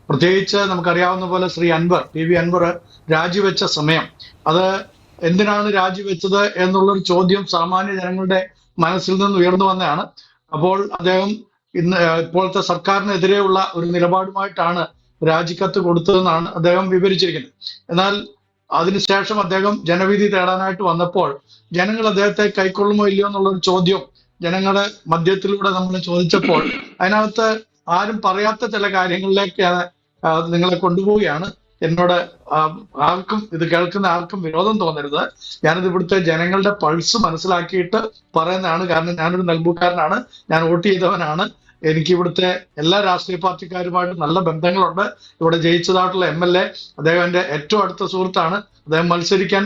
പ്രത്യേകിച്ച് നമുക്കറിയാവുന്ന പോലെ ശ്രീ അൻവർ PV അൻവർ രാജിവെച്ച സമയം, അത് എന്തിനാണ് രാജിവെച്ചത് എന്നുള്ളൊരു ചോദ്യം സാമാന്യ ജനങ്ങളുടെ മനസ്സിൽ നിന്ന് ഉയർന്നു വന്നതാണ്. അപ്പോൾ അദ്ദേഹം ഇപ്പോഴത്തെ സർക്കാരിനെതിരെയുള്ള ഒരു നിലപാടുമായിട്ടാണ് രാജിക്കത്ത് കൊടുത്തതെന്നാണ് അദ്ദേഹം വിവരിച്ചിരിക്കുന്നത്. എന്നാൽ അതിനുശേഷം അദ്ദേഹം ജനവിധി തേടാനായിട്ട് വന്നപ്പോൾ ജനങ്ങൾ അദ്ദേഹത്തെ കൈക്കൊള്ളുമോ ഇല്ലയോ എന്നുള്ളൊരു ചോദ്യം ജനങ്ങളുടെ മധ്യത്തിലൂടെ നമ്മൾ ചോദിച്ചപ്പോൾ അതിനകത്ത് ആരും പറയാത്ത ചില കാര്യങ്ങളിലേക്കാണ് നിങ്ങളെ കൊണ്ടുപോവുകയാണ്. എന്നോട് ആർക്കും, ഇത് കേൾക്കുന്ന ആർക്കും വിരോധം തോന്നരുത്. ഞാനിത് ഇവിടുത്തെ ജനങ്ങളുടെ പൾസ് മനസ്സിലാക്കിയിട്ട് പറയുന്നതാണ്. കാരണം ഞാനൊരു നൽബൂക്കാരനാണ്, ഞാൻ വോട്ട് ചെയ്തവനാണ്. എനിക്ക് ഇവിടുത്തെ എല്ലാ രാഷ്ട്രീയ പാർട്ടിക്കാരുമായിട്ട് നല്ല ബന്ധങ്ങളുണ്ട്. ഇവിടെ ജയിച്ചതായിട്ടുള്ള MLA അദ്ദേഹം എൻ്റെ ഏറ്റവും അടുത്ത സുഹൃത്താണ്. അദ്ദേഹം മത്സരിക്കാൻ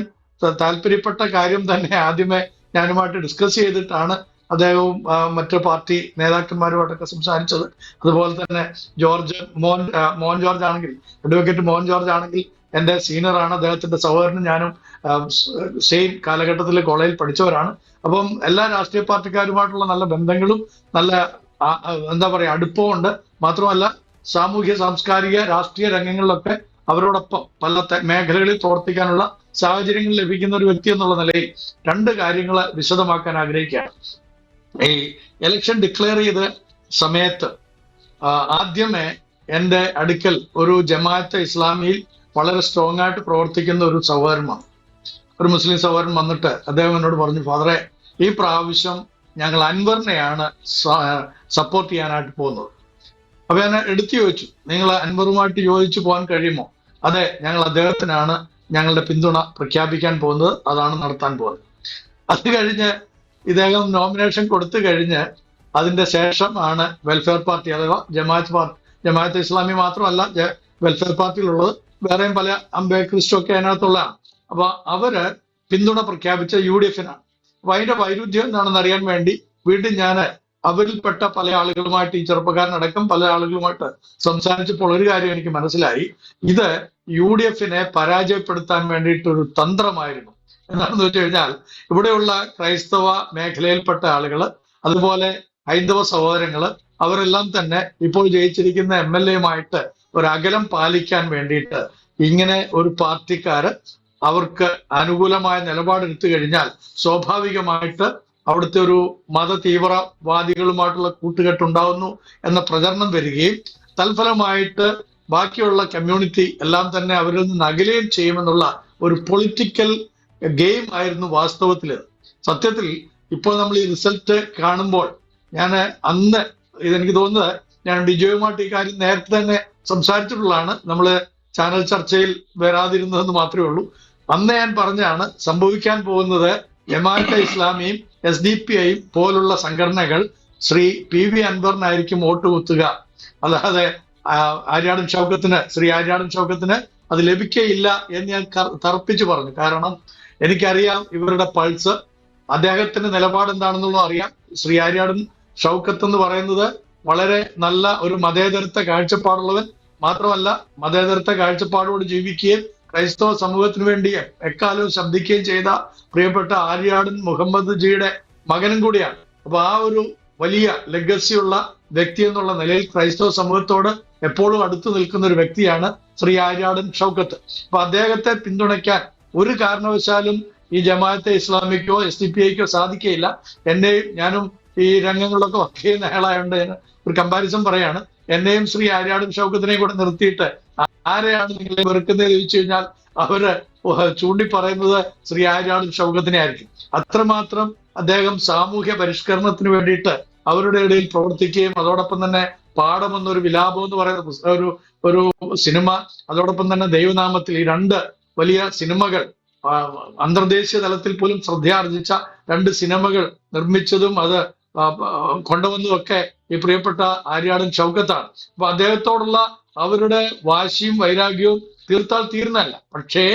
താല്പര്യപ്പെട്ട കാര്യം തന്നെ ആദ്യമേ ഞാനുമായിട്ട് ഡിസ്കസ് ചെയ്തിട്ടാണ് അദ്ദേഹവും മറ്റു പാർട്ടി നേതാക്കന്മാരുമായിട്ടൊക്കെ സംസാരിച്ചത്. അതുപോലെ തന്നെ മോഹൻ ജോർജ് ആണെങ്കിൽ, അഡ്വക്കേറ്റ് മോഹൻ ജോർജ് ആണെങ്കിൽ എൻ്റെ സീനിയറാണ്. അദ്ദേഹത്തിന്റെ സഹോദരനും ഞാനും സെയിം കാലഘട്ടത്തിൽ കോളേജിൽ പഠിച്ചവരാണ്. അപ്പം എല്ലാ രാഷ്ട്രീയ പാർട്ടിക്കാരുമായിട്ടുള്ള നല്ല ബന്ധങ്ങളും നല്ല എന്താ പറയുക അടുപ്പവും ഉണ്ട്. മാത്രമല്ല സാമൂഹ്യ സാംസ്കാരിക രാഷ്ട്രീയ രംഗങ്ങളിലൊക്കെ അവരോടൊപ്പം പല മേഖലകളിൽ പ്രവർത്തിക്കാനുള്ള സാഹചര്യങ്ങൾ ലഭിക്കുന്ന ഒരു വ്യക്തി എന്നുള്ള നിലയിൽ രണ്ട് കാര്യങ്ങൾ വിശദമാക്കാൻ ആഗ്രഹിക്കുകയാണ്. ഈ ഇലക്ഷൻ ഡിക്ലെയർ ചെയ്ത സമയത്ത് ആദ്യമേ എൻ്റെ അടുക്കൽ ഒരു ജമാഅത്തെ ഇസ്ലാമിയിൽ വളരെ സ്ട്രോങ് ആയിട്ട് പ്രവർത്തിക്കുന്ന ഒരു സഹോദരനാണ്, ഒരു മുസ്ലിം സഹോദരൻ വന്നിട്ട് അദ്ദേഹം എന്നോട് പറഞ്ഞു, ഫാദറെ, ഈ പ്രാവശ്യം ഞങ്ങൾ അൻവറിനെയാണ് സപ്പോർട്ട് ചെയ്യാനായിട്ട് പോകുന്നത്. അപ്പൊ ഞാൻ എടുത്തു ചോദിച്ചു, നിങ്ങൾ അൻവറുമായിട്ട് യോജിച്ചു പോകാൻ കഴിയുമോ? അതെ, ഞങ്ങൾ അദ്ദേഹത്തിനാണ് ഞങ്ങളുടെ പിന്തുണ പ്രഖ്യാപിക്കാൻ പോകുന്നത്, അതാണ് നടത്താൻ പോകുന്നത്. അത് കഴിഞ്ഞ് ഇദ്ദേഹം നോമിനേഷൻ കൊടുത്തു കഴിഞ്ഞ് അതിന്റെ ശേഷം ആണ് വെൽഫെയർ പാർട്ടി അഥവാ ജമാഅത്ത് ഇസ്ലാമി മാത്രമല്ല വെൽഫെയർ പാർട്ടിയിലുള്ളത് വേറെയും പല അംബേദ്കറിസ്റ്റും ഒക്കെ അതിനകത്തുള്ളതാണ്. അപ്പൊ അവര് പിന്തുണ പ്രഖ്യാപിച്ച UDF-നാണ്. അപ്പൊ അതിന്റെ വൈരുദ്ധ്യം എന്താണെന്ന് അറിയാൻ വേണ്ടി വീണ്ടും ഞാൻ അവരിൽപ്പെട്ട പല ആളുകളുമായിട്ട്, ഈ ചെറുപ്പക്കാരനടക്കം പല ആളുകളുമായിട്ട് സംസാരിച്ചപ്പോൾ ഒരു കാര്യം എനിക്ക് മനസ്സിലായി. ഇത് UDF-നെ പരാജയപ്പെടുത്താൻ വേണ്ടിയിട്ടൊരു തന്ത്രമായിരുന്നു. എന്താണെന്ന് വെച്ച് കഴിഞ്ഞാൽ ഇവിടെയുള്ള ക്രൈസ്തവ മേഖലയിൽപ്പെട്ട ആളുകൾ, അതുപോലെ ഹൈന്ദവ സഹോദരങ്ങൾ, അവരെല്ലാം തന്നെ ഇപ്പോൾ ജയിച്ചിരിക്കുന്ന MLA-യുമായിട്ട് ഒരു അകലം പാലിക്കാൻ വേണ്ടിയിട്ട് ഇങ്ങനെ ഒരു പാർട്ടിക്കാര് അവർക്ക് അനുകൂലമായ നിലപാടെടുത്തു കഴിഞ്ഞാൽ സ്വാഭാവികമായിട്ട് അവിടുത്തെ ഒരു മത തീവ്രവാദികളുമായിട്ടുള്ള കൂട്ടുകെട്ടുണ്ടാവുന്നു എന്ന പ്രചരണം വരികയും തൽഫലമായിട്ട് ബാക്കിയുള്ള കമ്മ്യൂണിറ്റി എല്ലാം തന്നെ അവരിൽ നിന്ന് അകലുകയും ചെയ്യുമെന്നുള്ള ഒരു പൊളിറ്റിക്കൽ ഗെയിം ആയിരുന്നു വാസ്തവത്തിൽ. സത്യത്തിൽ ഇപ്പോൾ നമ്മൾ ഈ റിസൾട്ട് കാണുമ്പോൾ ഞാൻ അന്ന് ഇതെനിക്ക് തോന്നുന്നത്, ഞാൻ ഡിജോയുമായിട്ട് ഈ കാര്യം നേരത്തെ തന്നെ സംസാരിച്ചിട്ടുള്ളതാണ്, നമ്മൾ ചാനൽ ചർച്ചയിൽ വരാതിരുന്നതെന്ന് മാത്രമേ ഉള്ളൂ. അന്ന് ഞാൻ പറഞ്ഞാണ് സംഭവിക്കാൻ പോകുന്നത്. ജമാഅത്തെ ഇസ്ലാമിയും SDPI പോലുള്ള സംഘടനകൾ ശ്രീ PV അൻവറിനായിരിക്കും വോട്ട് കുത്തുക, അല്ലാതെ ശ്രീ ആര്യാടൻ ഷൗക്കത്തിന് അത് ലഭിക്കുകയില്ല എന്ന് ഞാൻ തറപ്പിച്ചു പറഞ്ഞു. കാരണം എനിക്കറിയാം ഇവരുടെ പൾസ്, അദ്ദേഹത്തിന്റെ നിലപാട് എന്താണെന്നുള്ളത് അറിയാം. ശ്രീ ആര്യാടൻ ഷൗക്കത്ത് എന്ന് പറയുന്നത് വളരെ നല്ല ഒരു മതേതരത്വ കാഴ്ചപ്പാടുള്ളവൻ മാത്രമല്ല, മതേതരത്വ കാഴ്ചപ്പാടോട് ജീവിക്കുകയും ക്രൈസ്തവ സമൂഹത്തിന് വേണ്ടി എക്കാലവും ശബ്ദിക്കുകയും ചെയ്ത പ്രിയപ്പെട്ട ആര്യാടൻ മുഹമ്മദ് ജിയുടെ മകനും കൂടിയാണ്. അപ്പൊ ആ ഒരു വലിയ ലെഗസിയുള്ള വ്യക്തി എന്നുള്ള നിലയിൽ ക്രൈസ്തവ സമൂഹത്തോട് എപ്പോഴും അടുത്ു നിൽക്കുന്ന ഒരു വ്യക്തിയാണ് ശ്രീ ആര്യാടൻ ഷൗക്കത്ത്. അപ്പൊ അദ്ദേഹത്തെ പിന്തുണയ്ക്കാൻ ഒരു കാരണവശാലും ഈ ജമാഅത്തെ ഇസ്ലാമിക്കോ SDPIക്കോ സാധിക്കുകയില്ല. ഞാനും ഈ രംഗങ്ങളിലൊക്കെ വർക്ക് ചെയ്യുന്ന ആളായതുകൊണ്ട് ഒരു കമ്പാരിസൺ പറയാണ്. എന്നെയും ശ്രീ ആര്യാടൻ ഷൗക്കത്തിനെയും കൂടെ നിർത്തിയിട്ട് ആരെയാണ് നിങ്ങളെ വെറുക്കുന്നത് ചോദിച്ചു കഴിഞ്ഞാൽ അവര് ചൂണ്ടി പറയുന്നത് ശ്രീ ആര്യാടൻ ഷൗക്കത്തിനെ ആയിരിക്കും. അത്രമാത്രം അദ്ദേഹം സാമൂഹ്യ പരിഷ്കരണത്തിന് വേണ്ടിയിട്ട് അവരുടെ ഇടയിൽ പ്രവർത്തിക്കുകയും അതോടൊപ്പം തന്നെ പാഠം എന്നൊരു വിലാപം എന്ന് പറയുന്ന ഒരു സിനിമ, അതോടൊപ്പം തന്നെ ദൈവനാമത്തിൽ, ഈ രണ്ട് വലിയ സിനിമകൾ അന്തർദേശീയ തലത്തിൽ പോലും ശ്രദ്ധയാർജിച്ച രണ്ട് സിനിമകൾ നിർമ്മിച്ചതും അത് കൊണ്ടുവന്നതൊക്കെ ഈ പ്രിയപ്പെട്ട ആര്യാടൻ ഷൗക്കത്താണ്. അപ്പൊ അദ്ദേഹത്തോടുള്ള അവരുടെ വാശിയും വൈരാഗ്യവും തീർത്താൽ തീർന്നല്ല. പക്ഷേ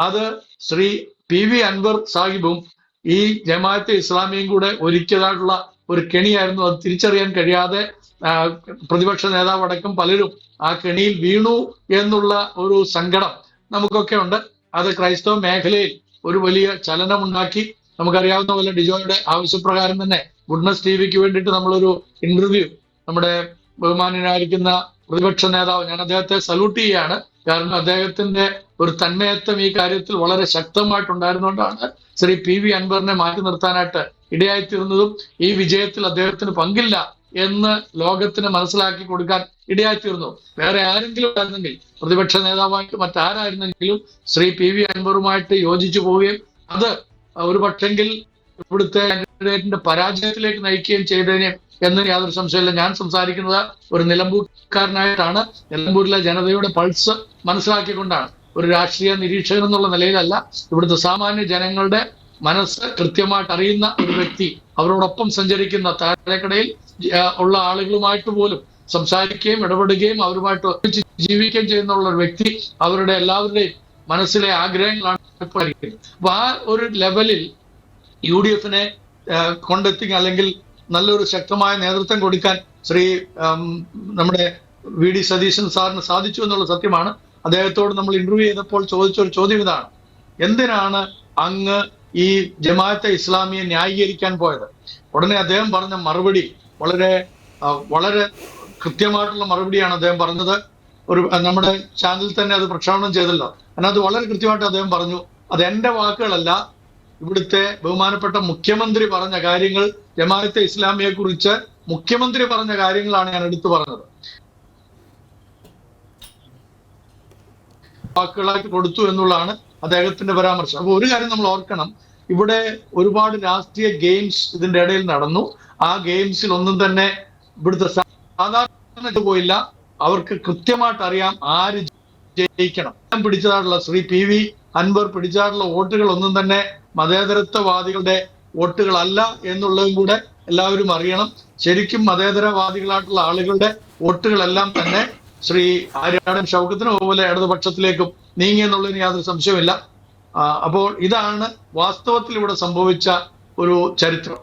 അത് ശ്രീ PV അൻവർ സാഹിബും ഈ ജമാഅത്തെ ഇസ്ലാമിയും കൂടെ ഒരുക്കിയതായിട്ടുള്ള ഒരു കെണിയായിരുന്നു. അത് തിരിച്ചറിയാൻ കഴിയാതെ പ്രതിപക്ഷ നേതാവടക്കം പലരും ആ കെണിയിൽ വീണു എന്നുള്ള ഒരു സങ്കടം നമുക്കൊക്കെ ഉണ്ട്. അത് ക്രൈസ്തവ മേഖലയിൽ ഒരു വലിയ ചലനമുണ്ടാക്കി. നമുക്കറിയാവുന്ന പോലെ ഡിജോയുടെ ആവശ്യപ്രകാരം തന്നെ ഗുഡ്നസ് TVക്ക് വേണ്ടിയിട്ട് നമ്മളൊരു ഇന്റർവ്യൂ നമ്മുടെ ബഹുമാനായിരിക്കുന്ന പ്രതിപക്ഷ നേതാവ്, ഞാൻ അദ്ദേഹത്തെ സല്യൂട്ട് ചെയ്യുകയാണ്. കാരണം അദ്ദേഹത്തിന്റെ ഒരു തന്മയത്വം ഈ കാര്യത്തിൽ വളരെ ശക്തമായിട്ടുണ്ടായിരുന്നുകൊണ്ടാണ് ശ്രീ PV അൻവറിനെ മാറ്റി നിർത്താനായിട്ട് ഇടയായിത്തീർന്നതും ഈ വിജയത്തിൽ അദ്ദേഹത്തിന് പങ്കില്ല എന്ന് ലോകത്തിന് മനസ്സിലാക്കി കൊടുക്കാൻ ഇടയായിത്തീർന്നു. വേറെ ആരെങ്കിലും ആയിരുന്നെങ്കിൽ, പ്രതിപക്ഷ നേതാവായിട്ട് മറ്റാരായിരുന്നെങ്കിലും ശ്രീ PV അൻവറുമായിട്ട് യോജിച്ചു പോവുകയും അത് ഒരു പക്ഷെങ്കിൽ ഇവിടുത്തെ കാൻഡിഡേറ്റിന്റെ പരാജയത്തിലേക്ക് നയിക്കുകയും ചെയ്തതിനെ എന്ന് യാതൊരു സംശയമില്ല. ഞാൻ സംസാരിക്കുന്നത് ഒരു നിലമ്പൂർക്കാരനായിട്ടാണ്. നിലമ്പൂരിലെ ജനതയുടെ പൾസ് മനസ്സിലാക്കിക്കൊണ്ടാണ്. ഒരു രാഷ്ട്രീയ നിരീക്ഷകൻ എന്നുള്ള നിലയിലല്ല, ഇവിടുത്തെ സാമാന്യ ജനങ്ങളുടെ മനസ്സ് കൃത്യമായിട്ട് അറിയുന്ന ഒരു വ്യക്തി, അവരോടൊപ്പം സഞ്ചരിക്കുന്ന, താഴേക്കടയിൽ ഉള്ള ആളുകളുമായിട്ട് പോലും സംസാരിക്കുകയും ഇടപെടുകയും അവരുമായിട്ട് ഒരുമിച്ച് ജീവിക്കുകയും ചെയ്യുന്ന ഒരു വ്യക്തി, അവരുടെ എല്ലാവരുടെയും മനസ്സിലെ ആഗ്രഹങ്ങളാണ് ഇപ്പോൾ ഇരിക്കുന്നത്. അപ്പൊ ആ ഒരു ലെവലിൽ UDF-നെ കൊണ്ടെത്തിക്കുക, അല്ലെങ്കിൽ നല്ലൊരു ശക്തമായ നേതൃത്വം കൊടുക്കാൻ ശ്രീ നമ്മുടെ VD സതീശൻ സാറിന് സാധിച്ചു എന്നുള്ള സത്യമാണ്. അദ്ദേഹത്തോട് നമ്മൾ ഇന്റർവ്യൂ ചെയ്തപ്പോൾ ചോദിച്ച ഒരു ചോദ്യം ഇതാണ്: എന്തിനാണ് അങ്ങ് ഈ ജമാഅത്തെ ഇസ്ലാമിയെ ന്യായീകരിക്കാൻ പോയത്? ഉടനെ അദ്ദേഹം പറഞ്ഞ മറുപടി വളരെ വളരെ കൃത്യമായിട്ടുള്ള മറുപടിയാണ് അദ്ദേഹം പറഞ്ഞത്. നമ്മുടെ ചാനലിൽ തന്നെ അത് പ്രക്ഷേപണം ചെയ്തല്ലോ. അതിനകത്ത് വളരെ കൃത്യമായിട്ട് അദ്ദേഹം പറഞ്ഞു, അത് എന്റെ വാക്കുകളല്ല, ഇവിടുത്തെ ബഹുമാനപ്പെട്ട മുഖ്യമന്ത്രി പറഞ്ഞ കാര്യങ്ങൾ, ജമാഅത്തെ ഇസ്ലാമിയെ കുറിച്ച് മുഖ്യമന്ത്രി പറഞ്ഞ കാര്യങ്ങളാണ് ഞാൻ എടുത്തു പറഞ്ഞത്. വാക്കുകളായിട്ട് കൊടുത്തു എന്നുള്ളതാണ് അദ്ദേഹത്തിന്റെ പരാമർശം. അപ്പൊ ഒരു കാര്യം നമ്മൾ ഓർക്കണം, ഇവിടെ ഒരുപാട് രാഷ്ട്രീയ ഗെയിംസ് ഇതിന്റെ ഇടയിൽ നടന്നു. ആ ഗെയിംസിൽ ഒന്നും തന്നെ ഇവിടുത്തെ സാധാരണ പോയില്ല. അവർക്ക് കൃത്യമായിട്ട് അറിയാം ആര് ജയിക്കണം. പിടിച്ചതായിട്ടുള്ള ശ്രീ PV അൻവർ പിടിച്ചതായിട്ടുള്ള വോട്ടുകൾ ഒന്നും തന്നെ മതേതരത്വവാദികളുടെ വോട്ടുകളല്ല എന്നുള്ളതും കൂടെ എല്ലാവരും അറിയണം. ശരിക്കും മതേതരവാദികളായിട്ടുള്ള ആളുകളുടെ വോട്ടുകളെല്ലാം തന്നെ ശ്രീ ആര്യാടൻ ഷൗക്കത്തിനും അതുപോലെ ഇടതുപക്ഷത്തിലേക്കും നീങ്ങി എന്നുള്ളതിന് യാതൊരു സംശയമില്ല. അപ്പോൾ ഇതാണ് വാസ്തവത്തിൽ ഇവിടെ സംഭവിച്ച ഒരു ചരിത്രം.